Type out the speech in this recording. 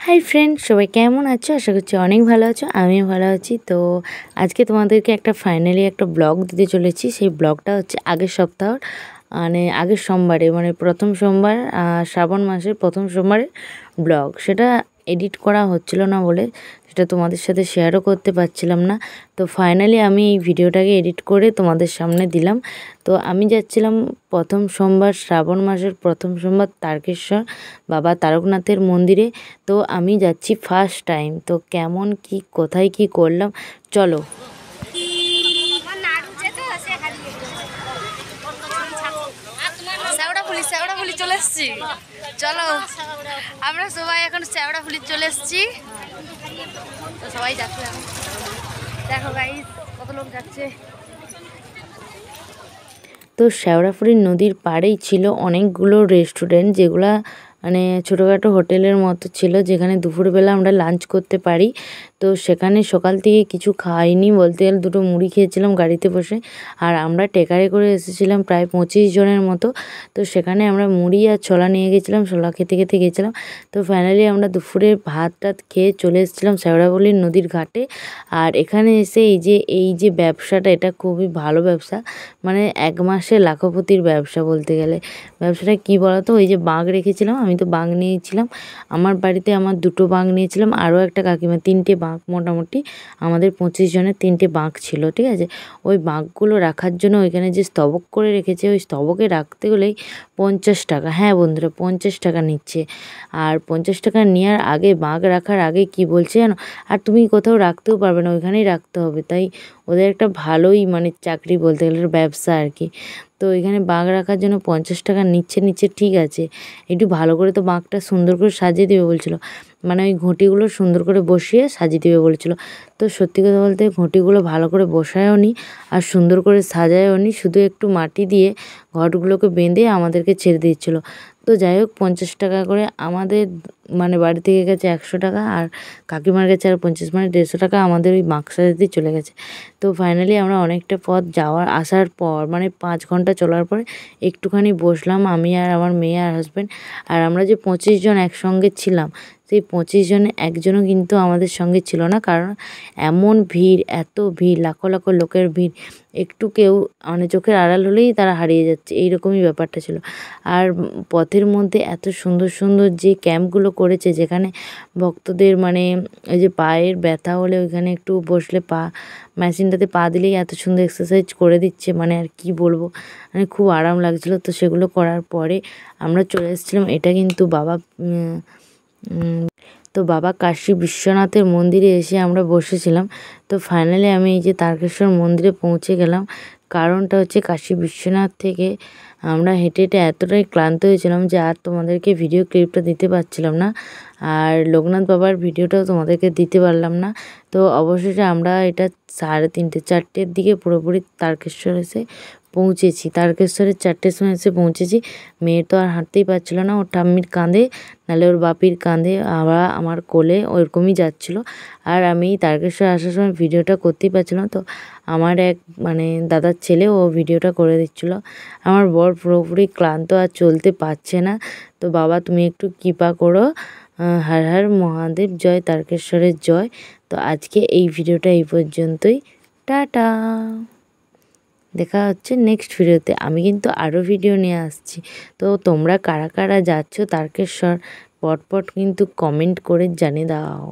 Hi friend, সবাই কেমন আছো? আশা করছি অনেক ভালো আছো। আমিও ভালো আছি। তো আজকে তোমাদেরকে ফাইনালি একটা ব্লগ দিতে চলেছি। সেই ব্লগটা হচ্ছে আগের সপ্তাহর আগের সোমবারে প্রথম সোমবার, শ্রাবণ মাসের প্রথম সোমবারের ব্লগ। সেটা এডিট করা হচ্ছিল না বলে সেটা তোমাদের সাথে শেয়ারও করতে পারছিলাম না। তো ফাইনালি আমি এই ভিডিওটাকে এডিট করে তোমাদের সামনে দিলাম। তো আমি যাচ্ছিলাম প্রথম সোমবার, শ্রাবণ মাসের প্রথম সোমবার তারকেশ্বর বাবা তারকনাথের মন্দিরে। তো আমি যাচ্ছি ফার্স্ট টাইম। তো কেমন কি কোথায় কি করলাম চলো। শ্যাওড়াফুলি চলে এসছি, চলো আমরা সবাই এখন শ্যাওড়াফুলি চলে এসছি। তো সবাই যাচ্ছে, দেখো গাইস কত লোক যাচ্ছে। তো শ্যাওড়াফুলি নদীর পাড়েই ছিল অনেকগুলো রেস্টুরেন্ট, যেগুলা ছোটোখাটো হোটেলের মতো ছিল, যেখানে দুপুরবেলা আমরা লাঞ্চ করতে পারি। তো সেখানে সকাল থেকে কিছু খাইনি, বলতে গেলে দুটো মুড়ি খেয়েছিলাম গাড়িতে বসে। আর আমরা ট্রেকারে করে এসেছিলাম প্রায় 25 জনের মতো। তো সেখানে আমরা মুড়ি আর ছোলা নিয়ে গেছিলাম, ছোলা খেতে খেতে গেছিলাম। তো ফাইনালি আমরা দুপুরে ভাত টাত খেয়ে চলে এসেছিলাম শ্যাওড়াফুলি নদীর ঘাটে। আর এখানে এসে এই যে ব্যবসাটা, এটা খুবই ভালো ব্যবসা, এক মাসে লাখপতির ব্যবসা বলতে গেলে। ব্যবসাটা কি বলতো, ওই যে বাঘ রেখেছিলাম, আমি তো বাঘ নিয়েছিলাম আমার বাড়িতে, আমার 2টো বাঘ নিয়েছিলাম, আরও একটা কাকিমা 3টে বাঘ, মোটামুটি আমাদের 25 জনের 3টে বাঘ ছিল, ঠিক আছে। ওই বাঘগুলো রাখার জন্য ওইখানে যে স্তবক করে রেখেছে, ওই স্তবকে রাখতে গেলেই 50 টাকা। হ্যাঁ বন্ধুরা, 50 টাকা নিচ্ছে। আর 50 টাকা নেওয়ার আগে, বাঘ রাখার আগে কি বলছে জানো, আর তুমি কোথাও রাখতেও পারবে না, ওইখানেই রাখতে হবে। তাই ওদের একটা ভালোই চাকরি বলতে গেলে, ব্যবসা আর কি। তো এখানে বাঘ রাখার জন্য 50 টাকা নিচ্ছে, ঠিক আছে। একটু ভালো করে তো বাঘটা সুন্দর করে সাজিয়ে দেবে বলছিল, ওই ঘটিগুলো সুন্দর করে বসিয়ে সাজিয়ে দেবে বলেছিল। তো সত্যি কথা বলতে ঘটিগুলো ভালো করে বসায়ও নি আর সুন্দর করে সাজায়ও নি, শুধু একটু মাটি দিয়ে ঘটগুলোকে বেঁধে আমাদেরকে ছেড়ে দিচ্ছিলো। তো যাই হোক, 50 টাকা করে আমাদের বাড়ি থেকে গেছে 100 টাকা, আর কাকিমার কাছে আর 50, 150 টাকা আমাদের ওই বাক্স সাজাতেই চলে গেছে। তো ফাইনালি আমরা অনেকটা পথ আসার পর 5 ঘন্টা চলার পরে একটুখানি বসলাম, আমি আর আমার মেয়ে আর হাজব্যান্ড। আর আমরা যে 25 জন একসঙ্গে ছিলাম, সেই 25 জনে একজনও কিন্তু আমাদের সঙ্গে ছিল না, কারণ এমন ভিড়, এত ভিড়, লাখো লাখো লোকের ভিড়, একটু কেউ চোখের আড়াল হলেই তারা হারিয়ে যাচ্ছে, এইরকমই ব্যাপারটা ছিল। আর পথের মধ্যে এত সুন্দর সুন্দর যে ক্যাম্পগুলো করেছে, যেখানে ভক্তদের ওই যে পায়ের ব্যথা হলে ওইখানে একটু বসলে মেশিনটাতে পা দিলেই এত সুন্দর এক্সারসাইজ করে দিচ্ছে, আর কি বলবো, খুব আরাম লাগছিলো। তো সেগুলো করার পরে আমরা চলে এসেছিলাম, এটা কিন্তু বাবা কাশী বিশ্বনাথের মন্দিরে এসে আমরা বসেছিলাম। তো ফাইনালি আমি এই যে তারকেশ্বর মন্দিরে পৌঁছে গেলাম। কারণটা হচ্ছে, কাশী বিশ্বনাথ থেকে আমরা হেঁটে হেঁটে এতটাই ক্লান্ত হয়েছিলাম যে আর তোমাদেরকে ভিডিও ক্লিপটা দিতে পারছিলাম না, আর লোকনাথ বাবার ভিডিওটাও তোমাদেরকে দিতে পারলাম না। তো অবশেষে আমরা এটা 3:30, 4টের দিকে পুরোপুরি তারকেশ্বর এসে পৌঁছেছি। তারকেশ্বরের 4টের সময় এসে পৌঁছেছি। মেয়ে তো আর হাঁটতেই পারছিল না, ওর ঠাম্মির কাঁধে নাহলে ওর বাপির কাঁধে, আবার আমার কোলে, ওইরকমই যাচ্ছিলো। আর আমি তারকেশ্বর আসার সময় ভিডিওটা করতেই পারছিলাম। তো আমার এক দাদার ছেলে, ও ভিডিওটা করে দিচ্ছিলো। আমার বর পুরোপুরি ক্লান্ত, আর চলতে পারছে না। তো বাবা তুমি একটু কৃপা করো, হর হর মহাদেব, জয় তারকেশ্বরের জয়। তো আজকে এই ভিডিওটা এই পর্যন্তই, টাটা। দেখা হচ্ছে নেক্সট ভিডিওতে। আমি কিন্তু আরও ভিডিও নিয়ে আসছি। তো তোমরা কারা কারা যাচ্ছ তারকেশ্বর, পটপট কিন্তু কমেন্ট করে জানিয়ে দাও।